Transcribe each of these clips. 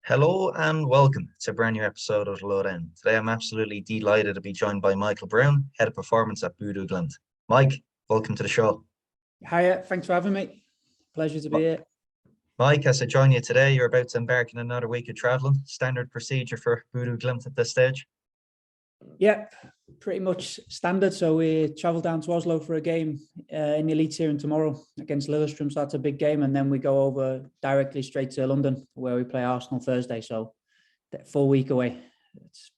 Hello and welcome to a brand new episode of Lowdown. Today I'm absolutely delighted to be joined by Michael Brown, Head of Performance at BODO Glimt. Mike, welcome to the show. Hiya, thanks for having me. Pleasure to be here. Mike, as I join you today, you're about to embark on another week of travelling. Standard procedure for BODO Glimt at this stage? Yep, pretty much standard. So we travel down to Oslo for a game in the Elite Series tomorrow against Lillestrøm. So that's a big game. And then we go over directly straight to London where we play Arsenal Thursday. So that full week away. It's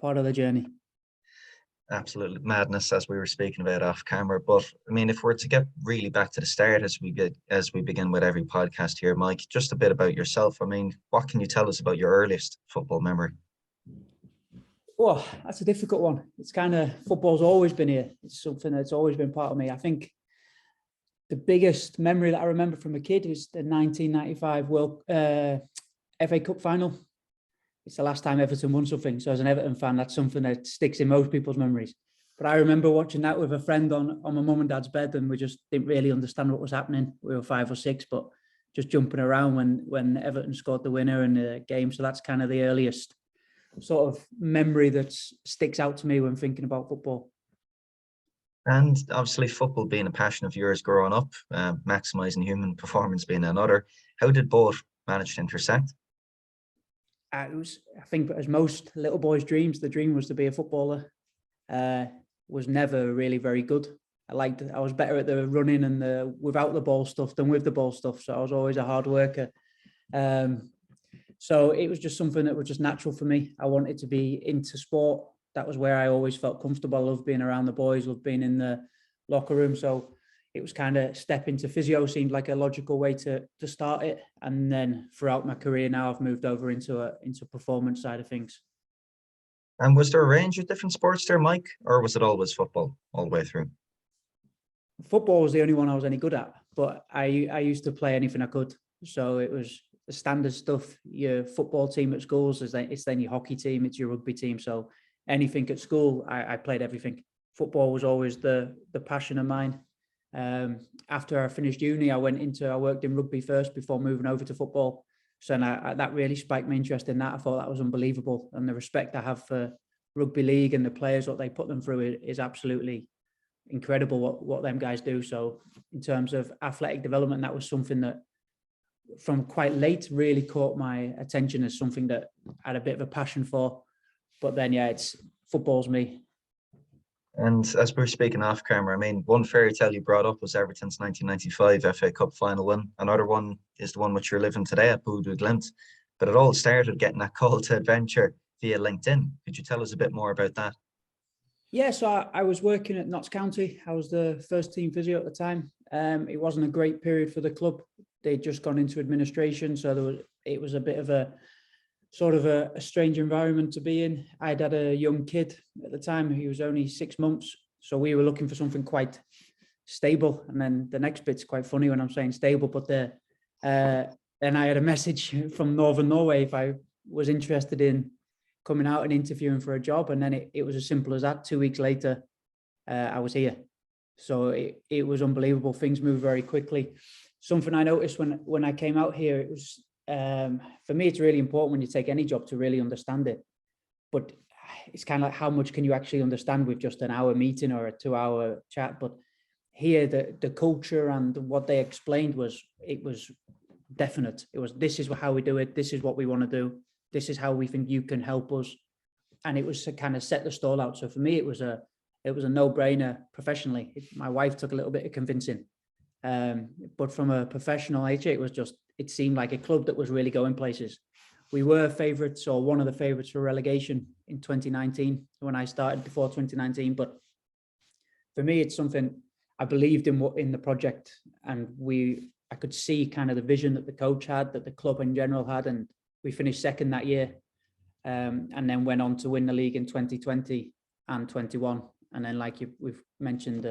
part of the journey. Absolute madness, as we were speaking about off camera. But I mean, if we're to get really back to the start as we begin with every podcast here, Mike, just a bit about yourself. I mean, what can you tell us about your earliest football memory? Well, that's a difficult one. It's kind of, football's always been here. It's something that's always been part of me. I think the biggest memory that I remember from a kid is the 1995 FA Cup final. It's the last time Everton won something. So as an Everton fan, that's something that sticks in most people's memories. But I remember watching that with a friend on my mum and dad's bed, and we just didn't really understand what was happening. We were 5 or 6, but just jumping around when Everton scored the winner in the game. So that's kind of the earliest sort of memory that sticks out to me when thinking about football. And obviously football being a passion of yours growing up, maximising human performance being another. How did both manage to intersect? I think as most little boys' dreams, the dream was to be a footballer. Was never really very good. I was better at the running and the without the ball stuff than with the ball stuff. So I was always a hard worker. So it was just something that was just natural for me. I wanted to be into sport. That was where I always felt comfortable. I loved being around the boys, loved being in the locker room. So it was kind of step into physio seemed like a logical way to start it. And then throughout my career now, I've moved over into performance side of things. And was there a range of different sports there, Mike, or was it always football all the way through? Football was the only one I was any good at, but I used to play anything I could. So it was the standard stuff. Your football team at schools it's then your hockey team, it's your rugby team. So anything at school, I played everything. Football was always the passion of mine. After I finished uni, I worked in rugby first before moving over to football. So that really spiked my interest in that. I thought that was unbelievable. And the respect I have for rugby league and the players, what they put them through is absolutely incredible what them guys do. So in terms of athletic development, that was something that from quite late really caught my attention as something that I had a bit of a passion for. But then, yeah, football's me. And as we were speaking off camera, I mean, one fairy tale you brought up was Everton's 1995 FA Cup final win. Another one is the one which you're living today at BODO Glimt. But it all started getting that call to adventure via LinkedIn. Could you tell us a bit more about that? Yeah, so I was working at Notts County. I was the first team physio at the time. It wasn't a great period for the club. They'd just gone into administration, so it was a bit of a sort of a strange environment to be in. I'd had a young kid at the time. He was only 6 months. So we were looking for something quite stable. And then the next bit's quite funny when I'm saying stable, but then I had a message from Northern Norway if I was interested in coming out and interviewing for a job. And then it was as simple as that. 2 weeks later, I was here. So it was unbelievable. Things moved very quickly. Something I noticed when I came out here, it was, for me, it's really important when you take any job to really understand it. But it's kind of like how much can you actually understand with just an hour meeting or a 2-hour chat. But here, the culture and what they explained was definite. It was, this is how we do it. This is what we want to do. This is how we think you can help us. And it was to kind of set the stall out. So for me, it was a no-brainer professionally. My wife took a little bit of convincing. But from a professional nature, it seemed like a club that was really going places. We were favourites, or one of the favourites for relegation in 2019 when I started before 2019. But for me, it's something I believed in the project, and I could see kind of the vision that the coach had, that the club in general had, and we finished second that year, and then went on to win the league in 2020 and 21, and then we've mentioned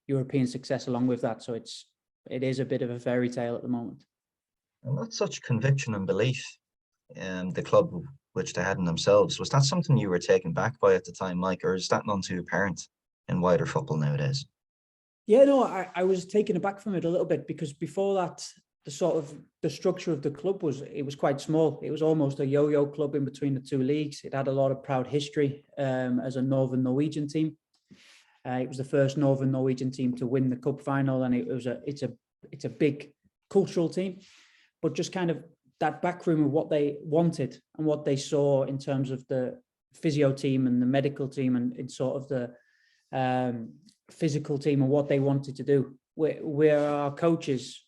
European success along with that. So it is a bit of a fairy tale at the moment. And that's such conviction and belief in the club which they had in themselves. Was that something you were taken back by at the time, Mike, or is that none too apparent in wider football nowadays? Yeah, no, I was taken aback from it a little bit, because before that, the structure of the club was quite small. It was almost a yo-yo club in between the two leagues. It had a lot of proud history as a Northern Norwegian team. It was the first Northern Norwegian team to win the cup final, and it's a big cultural team. But just kind of that backroom of what they wanted and what they saw in terms of the physio team and the medical team and in sort of the physical team and what they wanted to do. Where our coaches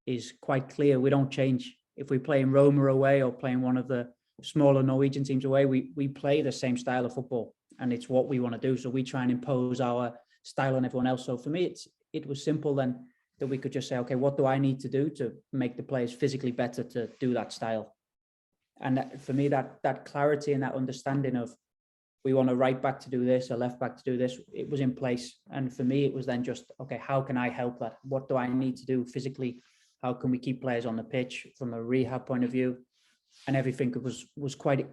is quite clear. We don't change. If we play in Roma away or playing one of the smaller Norwegian teams away, we play the same style of football, and it's what we want to do. So we try and impose our style on everyone else. So for me, it was simple then that we could just say, okay, what do I need to do to make the players physically better to do that style? And for me, that clarity and that understanding of we want a right back to do this, a left back to do this, it was in place. And for me, it was then just, okay, how can I help that? What do I need to do physically? How can we keep players on the pitch from a rehab point of view? And everything was quite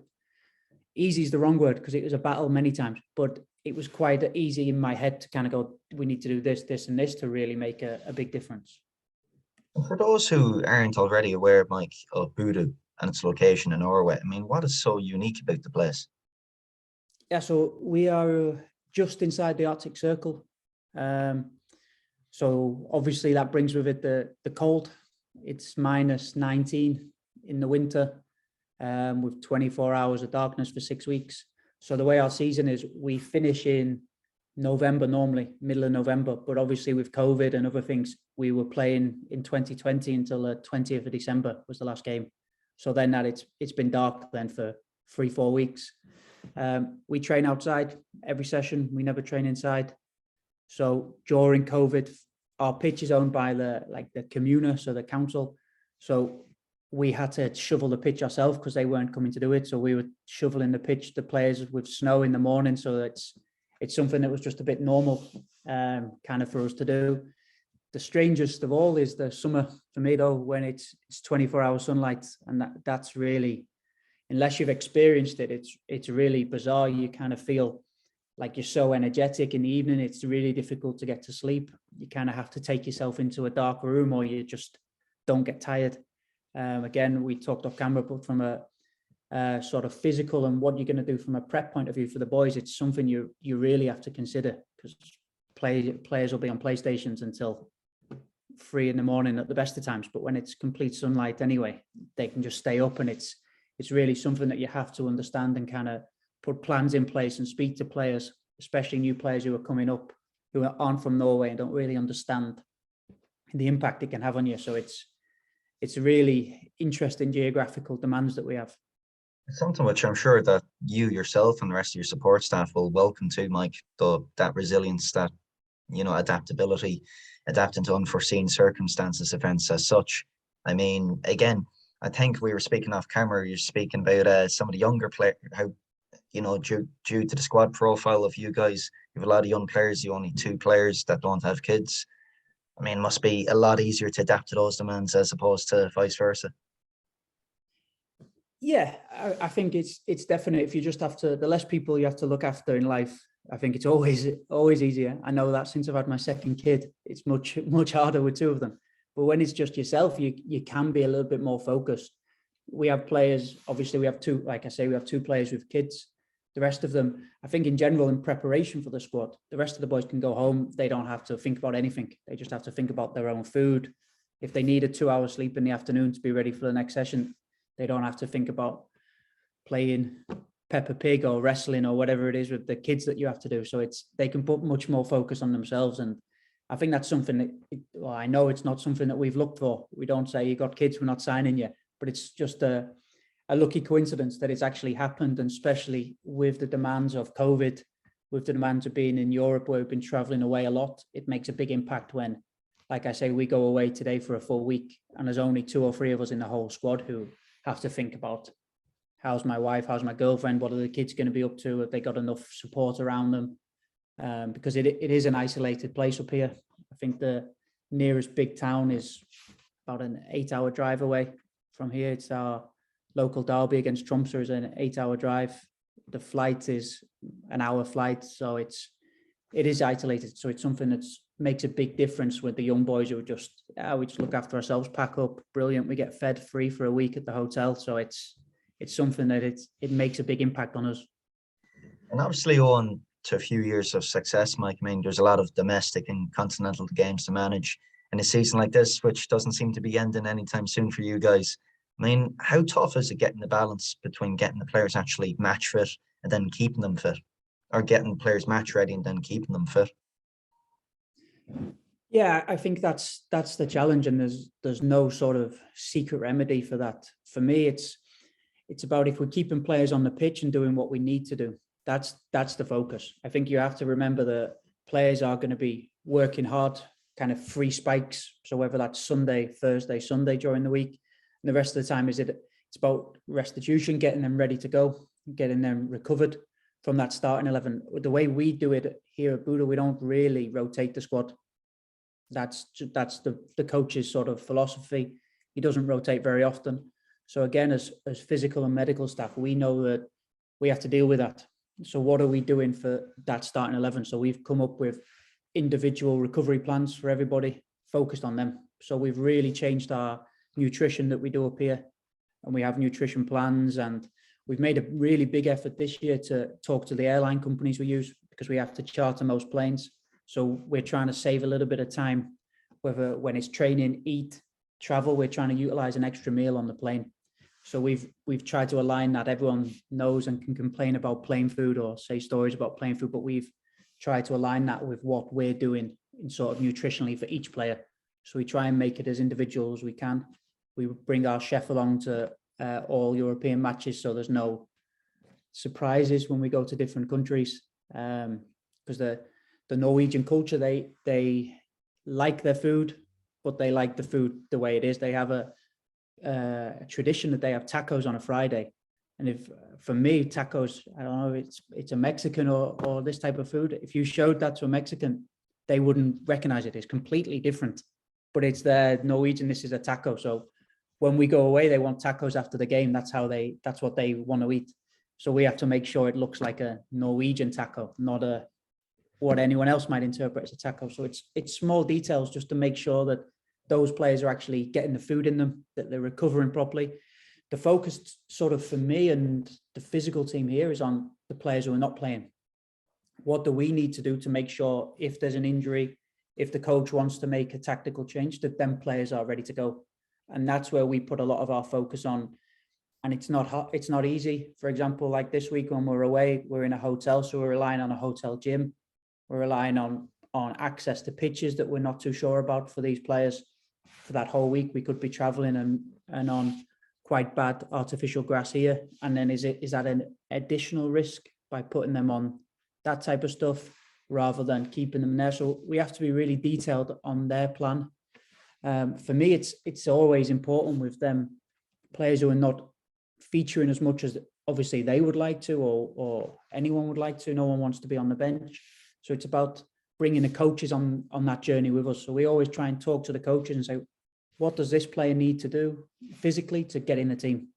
easy is the wrong word, because it was a battle many times, but it was quite easy in my head to kind of go, we need to do this, this, and this to really make a big difference. And for those who aren't already aware, Mike, of BODO and its location in Norway, I mean, what is so unique about the place? Yeah, so we are just inside the Arctic Circle. So obviously that brings with it the cold. It's -19 in the winter, with 24 hours of darkness for 6 weeks. So the way our season is, we finish in November normally, middle of November, but obviously with COVID and other things, we were playing in 2020 until the 20th of December was the last game. So then it's been dark then for 3-4 weeks. We train outside every session. We never train inside. So during COVID, our pitch is owned by the communer, so the council. So we had to shovel the pitch ourselves because they weren't coming to do it. So we were shoveling the pitch, the players, with snow in the morning. So it's something that was just a bit normal kind of for us to do. The strangest of all is the summer for me, though, when it's 24-hour sunlight, and that's really, unless you've experienced it, it's really bizarre. You kind of feel like you're so energetic in the evening. It's really difficult to get to sleep. You kind of have to take yourself into a dark room, or you just don't get tired. Again, we talked off camera, but from a sort of physical and what you're going to do from a prep point of view for the boys, it's something you really have to consider, because players will be on PlayStations until 3 a.m. at the best of times. But when it's complete sunlight anyway, they can just stay up, and it's really something that you have to understand and kind of put plans in place and speak to players, especially new players who are coming up, who aren't from Norway and don't really understand the impact it can have on you. So it's really interesting geographical demands that we have. It's something which I'm sure that you yourself and the rest of your support staff will welcome too, Mike, that resilience, that, adaptability, adapting to unforeseen circumstances, events as such. I mean, again, I think we were speaking off camera, you're speaking about some of the younger players, how, due to the squad profile of you guys, you have a lot of young players, you only 2 players that don't have kids. I mean, it must be a lot easier to adapt to those demands as opposed to vice versa. Yeah, I think it's definite. If you just have to, the less people you have to look after in life, I think it's always easier. I know that since I've had my second kid, it's much harder with 2 of them. But when it's just yourself, you can be a little bit more focused. We have players, obviously we have 2, like I say, we have 2 players with kids. The rest of them, I think in general, in preparation for the squad, the rest of the boys can go home. They don't have to think about anything. They just have to think about their own food. If they need a 2-hour sleep in the afternoon to be ready for the next session, they don't have to think about playing Peppa Pig or wrestling or whatever it is with the kids that you have to do. So they can put much more focus on themselves. And I think that's something that, I know it's not something that we've looked for. We don't say, you got kids, we're not signing you, but it's just a lucky coincidence that it's actually happened. And especially with the demands of COVID, with the demands of being in Europe, where we've been traveling away a lot, it makes a big impact when, like I say, we go away today for a full week and there's only 2 or 3 of us in the whole squad who have to think about, how's my wife, how's my girlfriend, what are the kids going to be up to, have they got enough support around them? Because it is an isolated place up here. I think the nearest big town is about an 8-hour drive away from here. It's our local derby against Tromsø is an 8-hour drive. The flight is an hour flight, so it is isolated. So it's something that's makes a big difference with the young boys who are just, we just look after ourselves, pack up, brilliant. We get fed free for a week at the hotel. So it's something that it makes a big impact on us. And obviously on to a few years of success, Mike. I mean, there's a lot of domestic and continental games to manage in a season like this, which doesn't seem to be ending anytime soon for you guys. I mean, how tough is it getting the balance between getting the players actually match fit and then keeping them fit, or getting players match ready and then keeping them fit? Yeah, I think that's the challenge, and there's no sort of secret remedy for that. For me, it's about if we're keeping players on the pitch and doing what we need to do. That's the focus. I think you have to remember that players are going to be working hard, kind of free spikes. So whether that's Sunday, Thursday, Sunday during the week, and the rest of the time it's about restitution, getting them ready to go, getting them recovered from that starting 11. The way we do it here at BODO, we don't really rotate the squad. That's the coach's sort of philosophy. He doesn't rotate very often. So again, as physical and medical staff, we know that we have to deal with that. So what are we doing for that starting 11? So we've come up with individual recovery plans for everybody, focused on them. So we've really changed our nutrition that we do up here, and we have nutrition plans, and we've made a really big effort this year to talk to the airline companies we use, because we have to charter most planes. So we're trying to save a little bit of time, whether when it's training, eat, travel, we're trying to utilize an extra meal on the plane. So we've tried to align that. Everyone knows and can complain about plane food or say stories about plane food, but we've tried to align that with what we're doing in sort of nutritionally for each player. So we try and make it as individual as we can. We bring our chef along to all European matches, so there's no surprises when we go to different countries, because the Norwegian culture, they like their food, but they like the food the way it is. They have a tradition that they have tacos on a Friday, and if for me tacos, I don't know, it's a Mexican or this type of food. If you showed that to a Mexican, they wouldn't recognize it. It's completely different, but it's their Norwegian. This is a taco. So when we go away, they want tacos after the game. That's what they want to eat. So we have to make sure it looks like a Norwegian taco, not what anyone else might interpret as a taco. So it's small details just to make sure that those players are actually getting the food in them, that they're recovering properly. The focus sort of for me and the physical team here is on the players who are not playing. What do we need to do to make sure if there's an injury, if the coach wants to make a tactical change, that them players are ready to go? And that's where we put a lot of our focus on. And it's not easy. For example, like this week when we're away, we're in a hotel, so we're relying on a hotel gym. We're relying on access to pitches that we're not too sure about for these players. For that whole week, we could be traveling and on quite bad artificial grass here. And then is that an additional risk by putting them on that type of stuff rather than keeping them there? So we have to be really detailed on their plan. For me, it's always important with them players who are not featuring as much as obviously they would like to, or anyone would like to. No one wants to be on the bench. So it's about bringing the coaches on that journey with us. So we always try and talk to the coaches and say, what does this player need to do physically to get in the team?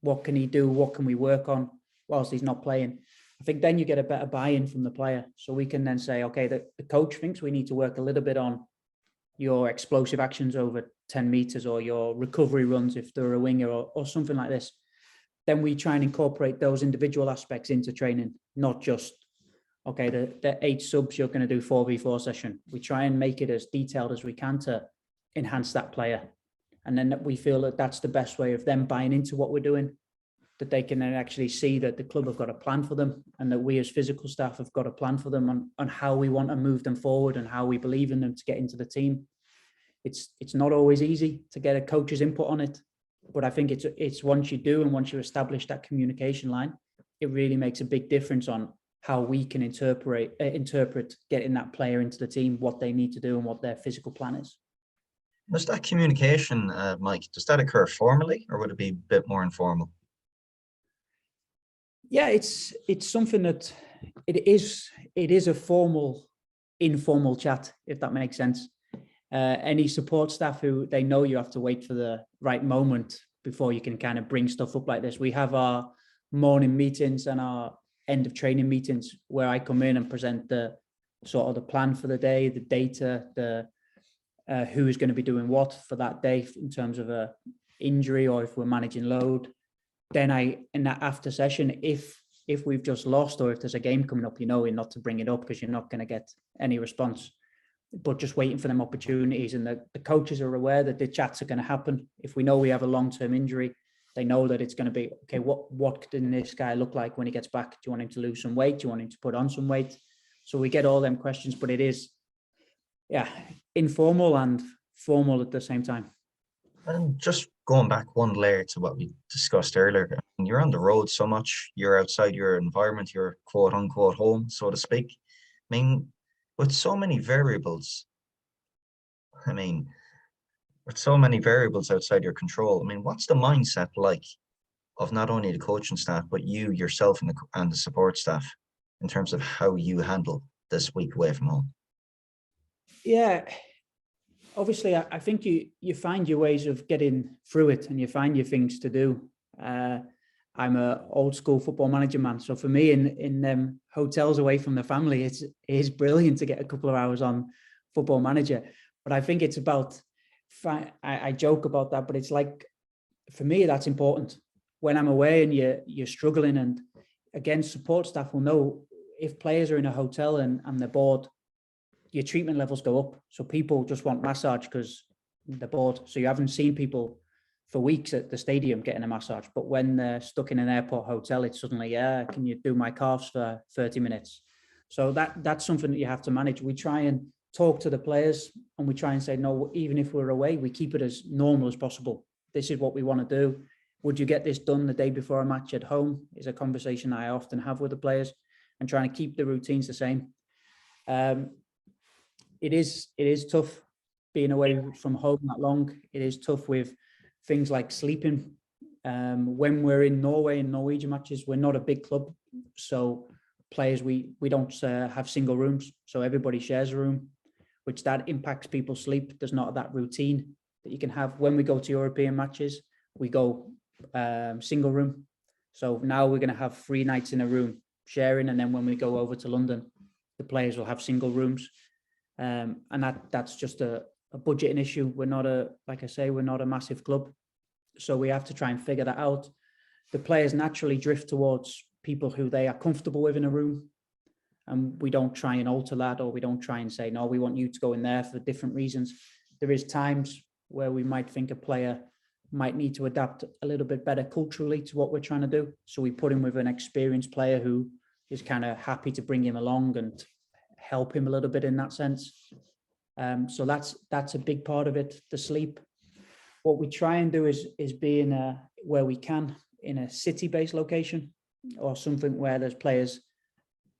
What can he do? What can we work on whilst he's not playing? I think then you get a better buy-in from the player. So we can then say, okay, the coach thinks we need to work a little bit on your explosive actions over 10 meters or your recovery runs if they're a winger or something like this. Then we try and incorporate those individual aspects into training, not just, okay, the 8 subs you're going to do 4v4 session. We try and make it as detailed as we can to enhance that player. And then we feel that that's the best way of them buying into what we're doing, that they can then actually see that the club have got a plan for them and that we as physical staff have got a plan for them on how we want to move them forward and how we believe in them to get into the team. It's not always easy to get a coach's input on it, but I think it's once you do and once you establish that communication line, it really makes a big difference on how we can interpret getting that player into the team, what they need to do and what their physical plan is. Does that communication, Mike, does that occur formally or would it be a bit more informal? Yeah, it's something that it is a formal, informal chat, if that makes sense. Any support staff who they know you have to wait for the right moment before you can kind of bring stuff up like this. We have our morning meetings and our end of training meetings where I come in and present sort of the plan for the day, the data, the who is going to be doing what for that day in terms of a injury, or if we're managing load. Then in that after session, if we've just lost, or if there's a game coming up, you're not to bring it up because you're not going to get any response, but just waiting for them opportunities. And the coaches are aware that the chats are going to happen. If we know we have a long-term injury, they know that it's going to be, okay, what can this guy look like when he gets back? Do you want him to lose some weight? Do you want him to put on some weight? So we get all them questions, but it is, informal and formal at the same time. And just going back one layer to what we discussed earlier, you're on the road so much, you're outside your environment, your quote unquote home, so to speak. I mean, with so many variables, outside your control, what's the mindset like of not only the coaching staff, but you yourself and the support staff in terms of how you handle this week away from home? Yeah, obviously, I think you find your ways of getting through it, and you find your things to do. I'm a old school football manager, man. So for me, in hotels away from the family, it is brilliant to get a couple of hours on Football Manager. But I think it's about, I joke about that, but it's like, for me, that's important. When I'm away and you're struggling, and again, support staff will know if players are in a hotel and they're bored, your treatment levels go up. So people just want massage because they're bored. So you haven't seen people for weeks at the stadium getting a massage. But when they're stuck in an airport hotel, it's suddenly, can you do my calves for 30 minutes? So that's something that you have to manage. We try and talk to the players, and we try and say, no, even if we're away, we keep it as normal as possible. This is what we want to do. Would you get this done the day before a match at home? Is a conversation I often have with the players, and trying to keep the routines the same. It is tough being away from home that long. It is tough with things like sleeping. When we're in Norway and Norwegian matches, we're not a big club. So players, we don't have single rooms. So everybody shares a room, which that impacts people's sleep. There's not that routine that you can have. When we go to European matches, we go single room. So now we're going to have 3 nights in a room sharing. And then when we go over to London, the players will have single rooms. And that's just a budgeting issue. We're not we're not a massive club. So we have to try and figure that out. The players naturally drift towards people who they are comfortable with in a room. And we don't try and alter that, or we don't try and say, no, we want you to go in there for different reasons. There is times where we might think a player might need to adapt a little bit better culturally to what we're trying to do. So we put him with an experienced player who is kind of happy to bring him along and help him a little bit in that sense. So that's a big part of it. The sleep. What we try and do is be in where we can in a city-based location, or something where there's players,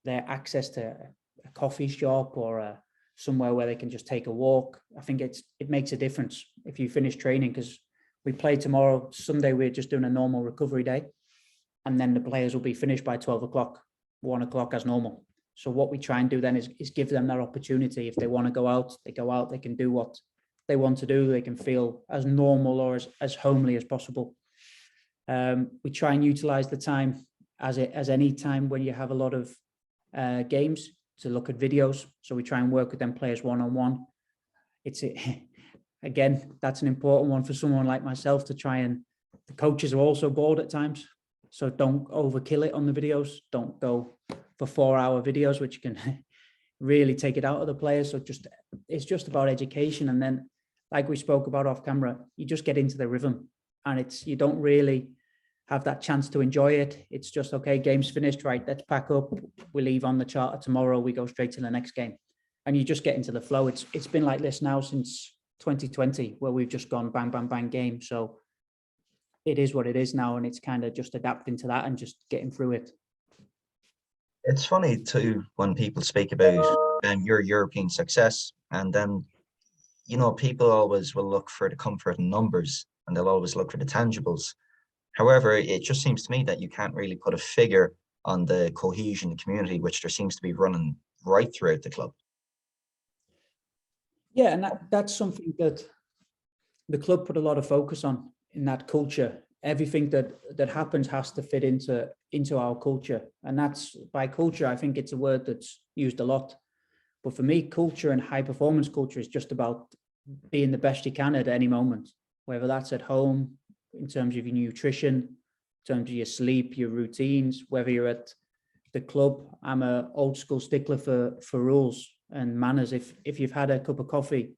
their access to a coffee shop, or somewhere where they can just take a walk. I think it makes a difference if you finish training, because we play tomorrow. Sunday we're just doing a normal recovery day, and then the players will be finished by 12 o'clock, 1 o'clock as normal. So what we try and do then is give them that opportunity. If they want to go out, they go out, they can do what they want to do. They can feel as normal or as homely as possible. We try and utilize the time as any time when you have a lot of games to look at videos. So we try and work with them players one-on-one. Again, that's an important one for someone like myself to try, and the coaches are also bored at times. So don't overkill it on the videos. Don't go for 4-hour videos, which can really take it out of the players. So it's just about education. And then, like we spoke about off camera, you just get into the rhythm, and you don't really have that chance to enjoy it. It's just, okay, game's finished, right, let's pack up. We leave on the charter tomorrow. We go straight to the next game. And you just get into the flow. It's been like this now since 2020, where we've just gone bang, bang, bang game. So it is what it is now, and it's kind of just adapting to that and just getting through it. It's funny too when people speak about your European success, and then people always will look for the comfort in numbers, and they'll always look for the tangibles. However, it just seems to me that you can't really put a figure on the cohesion, the community, which there seems to be running right throughout the club. Yeah, and that's something that the club put a lot of focus on, in that culture. Everything that happens has to fit into our culture. And that's, by culture, I think it's a word that's used a lot. But for me, culture and high performance culture is just about being the best you can at any moment, whether that's at home, in terms of your nutrition, in terms of your sleep, your routines, whether you're at the club. I'm an old school stickler for rules and manners. If you've had a cup of coffee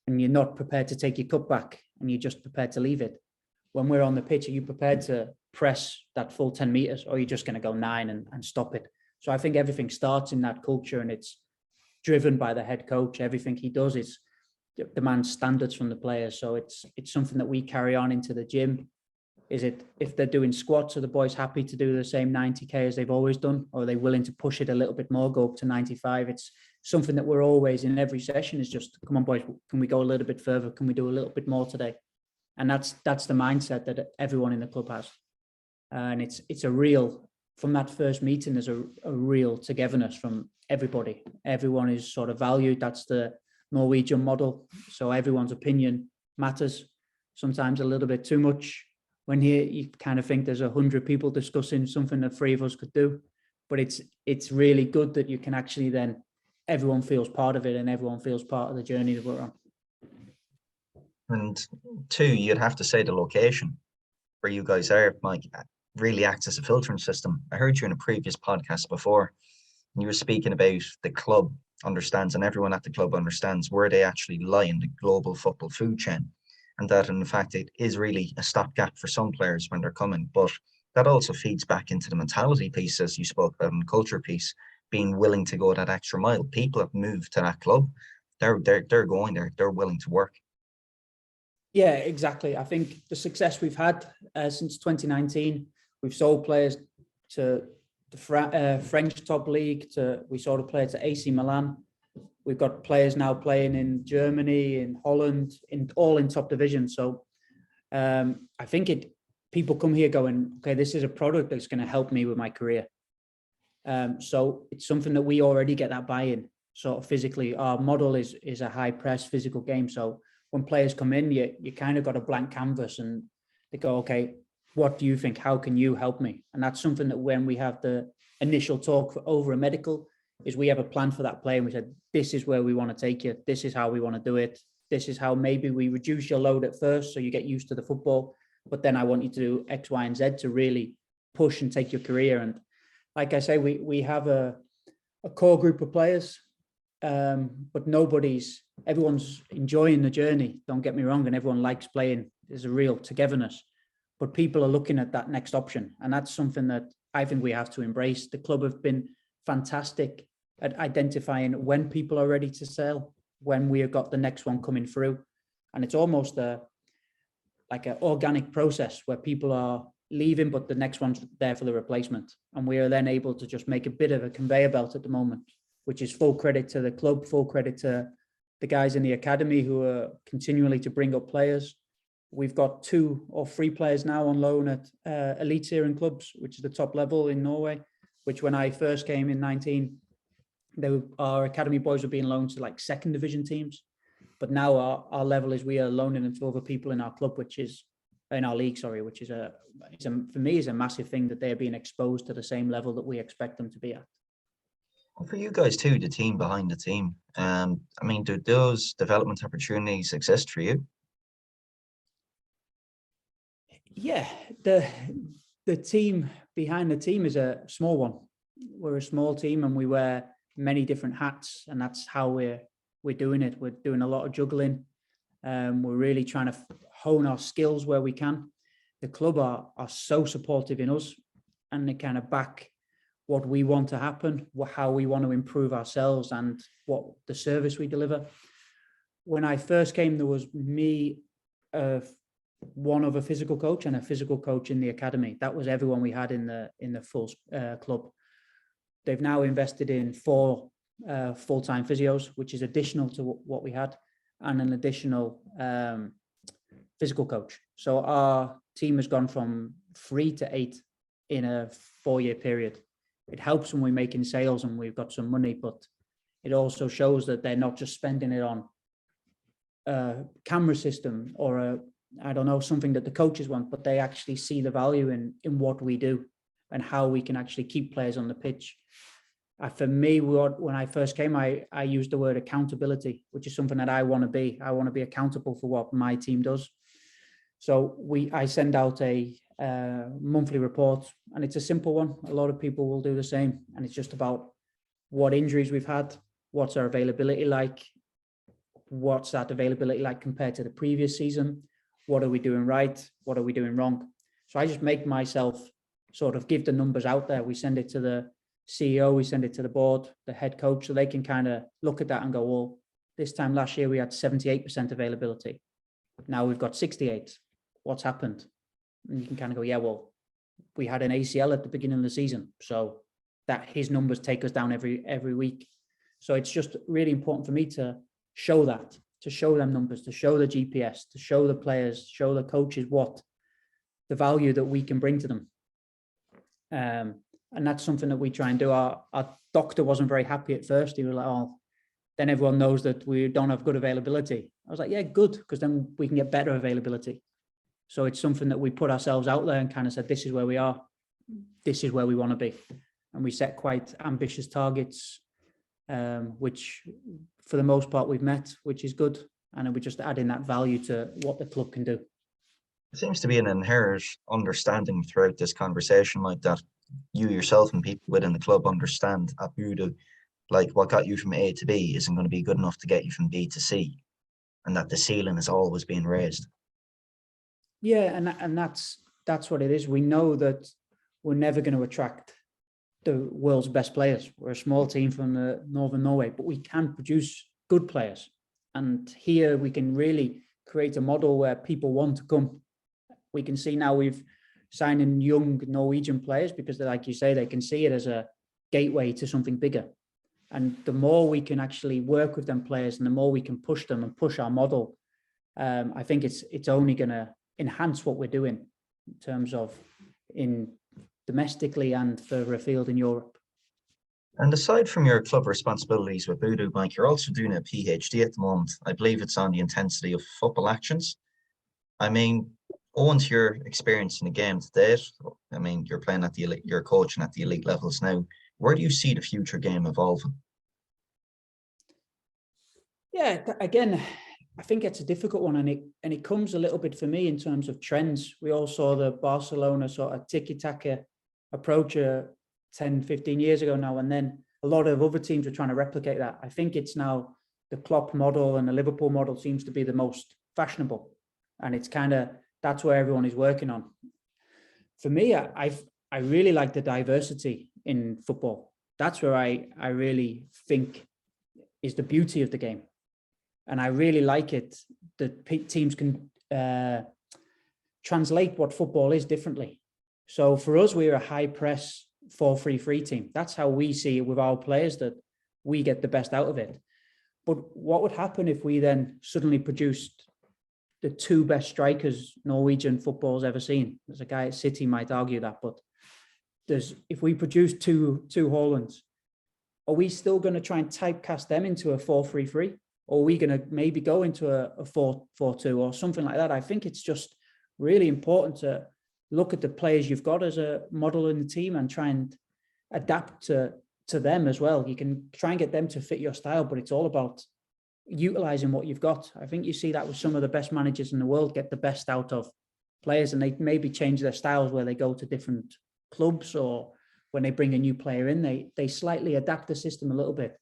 and you're not prepared to take your cup back and you're just prepared to leave it, when we're on the pitch, are you prepared to press that full 10 meters, or are you just going to go 9 and stop it? So I think everything starts in that culture, and it's driven by the head coach. Everything he does is demands standards from the players. So it's something that we carry on into the gym. Is it, if they're doing squats, are the boys happy to do the same 90K as they've always done? Or are they willing to push it a little bit more, go up to 95? It's something that we're always in every session is just, come on boys, can we go a little bit further? Can we do a little bit more today? And that's the mindset that everyone in the club has. And it's a real, from that first meeting, there's a real togetherness from everybody. Everyone is sort of valued. That's the Norwegian model. So everyone's opinion matters, sometimes a little bit too much. When here you kind of think there's 100 people discussing something that 3 of us could do, but it's really good that you can actually then, everyone feels part of it and everyone feels part of the journey that we're on. And 2, you'd have to say the location where you guys are, Mike, really acts as a filtering system. I heard you in a previous podcast before, and you were speaking about the club understands, and everyone at the club understands where they actually lie in the global football food chain. And that, in fact, it is really a stopgap for some players when they're coming. But that also feeds back into the mentality piece, as you spoke about, and the culture piece, being willing to go that extra mile. People have moved to that club. They're going there. They're willing to work. Yeah, exactly. I think the success we've had since 2019, we've sold players to the French top league, we sold a player to AC Milan. We've got players now playing in Germany, in Holland, all in top division. So I think people come here going, okay, this is a product that's going to help me with my career. So it's something that we already get that buy-in. Sort of physically, our model is a high press physical game. So when players come in, you kind of got a blank canvas and they go, okay, what do you think? How can you help me? And that's something that when we have the initial talk over a medical, is we have a plan for that player. And we said, this is where we want to take you. This is how we want to do it. This is how maybe we reduce your load at first so you get used to the football. But then I want you to do X, Y, and Z to really push and take your career. And like I say, we have a core group of players, but everyone's enjoying the journey. Don't get me wrong. And everyone likes playing. There's a real togetherness. But people are looking at that next option. And that's something that I think we have to embrace. The club have been fantastic at identifying when people are ready to sell, when we have got the next one coming through. And it's almost like an organic process where people are leaving, but the next one's there for the replacement. And we are then able to just make a bit of a conveyor belt at the moment, which is full credit to the club, full credit to the guys in the academy who are continually to bring up players. We've got 2 or 3 players now on loan at Eliteserien clubs, which is the top level in Norway, which when I first came in 19, our academy boys were being loaned to like 2nd division teams. But now our level is we are loaning them to other people in our club, which is in our league, sorry, which is for me is a massive thing that they're being exposed to the same level that we expect them to be at. And for you guys too, the team behind the team, I mean, do those development opportunities exist for you? Yeah, the team behind the team is a small one. We're a small team and we wear many different hats, and that's how we're doing it. We're doing a lot of juggling. We're really trying to hone our skills where we can. The club are so supportive in us, and they kind of back what we want to happen, how we want to improve ourselves, and what the service we deliver. When I first came, there was me, one other physical coach, and a physical coach in the academy. That was everyone we had in the full club. They've now invested in 4 full-time physios, which is additional to what we had, and an additional physical coach. So our team has gone from 3 to 8 in a 4-year period. It helps when we're making sales and we've got some money, but it also shows that they're not just spending it on a camera system or something that the coaches want, but they actually see the value in what we do and how we can actually keep players on the pitch. For me, when I first came, I used the word accountability, which is something that I want to be. I want to be accountable for what my team does. So I send out a monthly report, and it's a simple one. A lot of people will do the same, and it's just about what injuries we've had, what's our availability like, what's that availability like compared to the previous season, what are we doing right, what are we doing wrong. So I just make myself sort of give the numbers out there. We send it to the CEO, we send it to the board, the head coach, so they can kind of look at that and go, well, this time last year we had 78% availability. Now we've got 68. What's happened? And you can kind of go, yeah, well, we had an ACL at the beginning of the season, so that his numbers take us down every week. So it's just really important for me to show that, to show them numbers, to show the GPS, to show the players, show the coaches what the value that we can bring to them. And that's something that we try and do. Our doctor wasn't very happy at first. He was like, oh, then everyone knows that we don't have good availability. I was like, yeah, good, because then we can get better availability. So it's something that we put ourselves out there and kind of said, this is where we are. This is where we want to be. And we set quite ambitious targets, which for the most part we've met, which is good. And then we just add in that value to what the club can do. There seems to be an inherent understanding throughout this conversation, like that you yourself and people within the club understand at BODO, like what got you from A to B isn't going to be good enough to get you from B to C, and that the ceiling is always being raised. Yeah, and that's what it is. We know that we're never going to attract the world's best players. We're a small team from the northern Norway, but we can produce good players. And here we can really create a model where people want to come. We can see now we've signed in young Norwegian players because, like you say, they can see it as a gateway to something bigger. And the more we can actually work with them players and the more we can push them and push our model, I think it's only going to enhance what we're doing in terms of in domestically and further afield in Europe. And aside from your club responsibilities with BODO, Mike, you're also doing a PhD at the moment. I believe it's on the intensity of football actions. I mean, owing to your experience in the game to date, I mean, you're playing at the elite, you're coaching at the elite levels now. Where do you see the future game evolving? Yeah, again, I think it's a difficult one, and it comes a little bit for me in terms of trends. We all saw the Barcelona sort of tiki-taka approach 10, 15 years ago now, and then a lot of other teams are trying to replicate that. I think it's now the Klopp model and the Liverpool model seems to be the most fashionable, and it's kind of, that's where everyone is working on. For me, I really like the diversity in football. That's where I really think is the beauty of the game. And I really like it that teams can translate what football is differently. So for us, we're a high press 4-3-3 team. That's how we see it with our players, that we get the best out of it. But what would happen if we then suddenly produced the two best strikers Norwegian football's ever seen? There's a guy at City might argue that, but if we produce two Haalands, are we still going to try and typecast them into a 4-3-3? Or are we going to maybe go into a 4-4-2 or something like that? I think it's just really important to look at the players you've got as a model in the team and try and adapt to them as well. You can try and get them to fit your style, but it's all about utilizing what you've got. I think you see that with some of the best managers in the world, get the best out of players, and they maybe change their styles where they go to different clubs, or when they bring a new player in, they slightly adapt the system a little bit.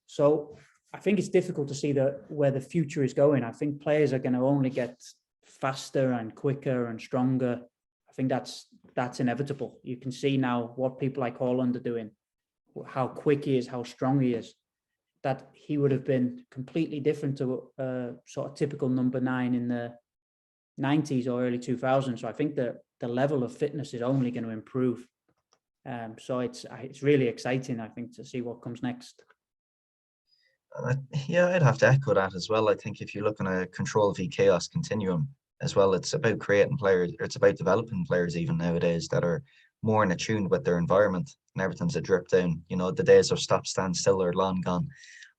So I think it's difficult to see where the future is going. I think players are going to only get faster and quicker and stronger. I think that's inevitable. You can see now what people like Haaland are doing, how quick he is, how strong he is, that he would have been completely different to a sort of typical number 9 in the 90s or early 2000s. So I think the level of fitness is only going to improve. So it's really exciting, I think, to see what comes next. Yeah, I'd have to echo that as well. I think if you look on a control v chaos continuum as well, it's about creating players, or it's about developing players even nowadays that are more in tune with their environment, and everything's a drip down. You know, the days of stop, stand still are long gone.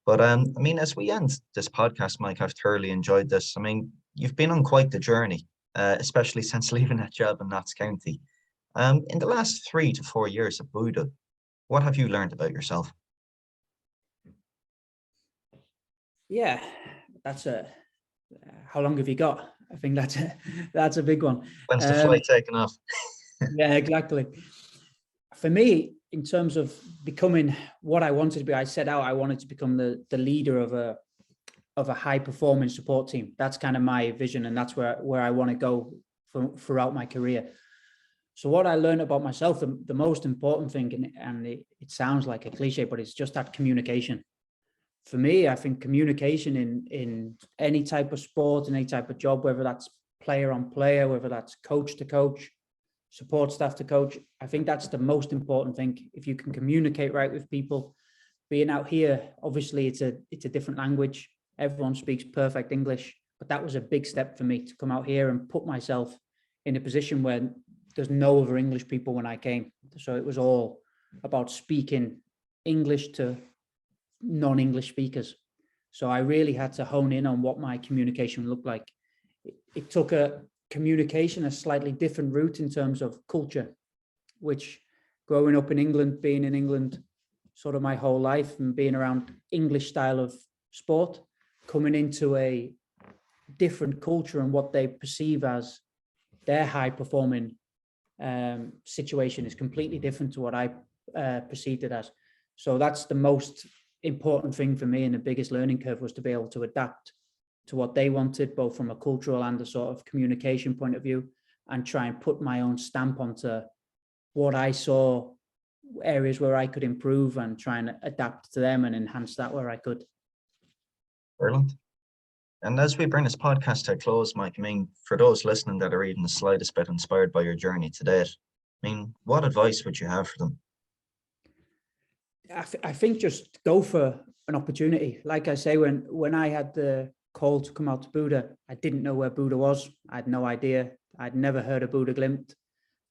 But I mean, as we end this podcast, Mike, I've thoroughly enjoyed this. I mean, you've been on quite the journey, especially since leaving that job in Notts County. In the last 3 to 4 years at BODO, What have you learned about yourself? Yeah, how long have you got? I think that's a big one. When's the flight taking off? Yeah, exactly. For me, in terms of becoming what I wanted to be, I set out I wanted to become the leader of a high performing support team. That's kind of my vision, and that's where I want to go throughout my career. So what I learned about myself, the most important thing, and it sounds like a cliche, but it's just that communication. For me, I think communication in any type of sport, in any type of job, whether that's player on player, whether that's coach to coach, support staff to coach, I think that's the most important thing. If you can communicate right with people, being out here, obviously it's a different language. Everyone speaks perfect English, but that was a big step for me to come out here and put myself in a position where there's no other English people when I came. So it was all about speaking English to non-English speakers. So I really had to hone in on what my communication looked like. It took a slightly different route in terms of culture, which growing up in England, being in England sort of my whole life and being around English style of sport, coming into a different culture and what they perceive as their high performing situation is completely different to what I perceived it as. So that's the most important thing for me, and the biggest learning curve was to be able to adapt to what they wanted, both from a cultural and a sort of communication point of view, and try and put my own stamp onto what I saw, areas where I could improve, and try and adapt to them and enhance that where I could. Brilliant. And as we bring this podcast to a close, Mike, I mean, for those listening that are even the slightest bit inspired by your journey to date, I mean, what advice would you have for them? I think just go for an opportunity. Like I say, when I had the call to come out to BODO, I didn't know where BODO was. I had no idea. I'd never heard of BODO Glimt.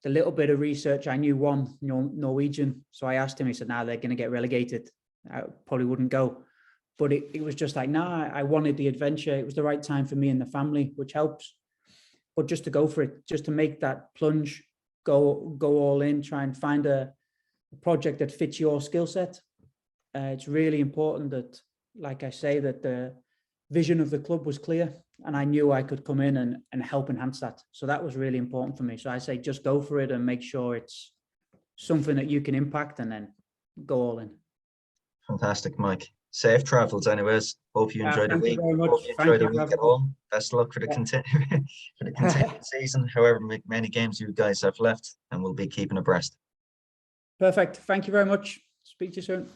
The little bit of research, I knew one Norwegian. So I asked him, he said, nah, they're going to get relegated. I probably wouldn't go. But it was just like, nah, I wanted the adventure. It was the right time for me and the family, which helps. But just to go for it, just to make that plunge, go all in, try and find a project that fits your skill set. It's really important that, like I say, that the vision of the club was clear, and I knew I could come in and help enhance that. So that was really important for me. So I say just go for it and make sure it's something that you can impact, and then go all in. Fantastic, Mike. Safe travels anyways. Hope you enjoy the week. Hope you enjoy the week at home. Best of luck for the continued season, however many games you guys have left, and we'll be keeping abreast. Perfect. Thank you very much. Speak to you soon.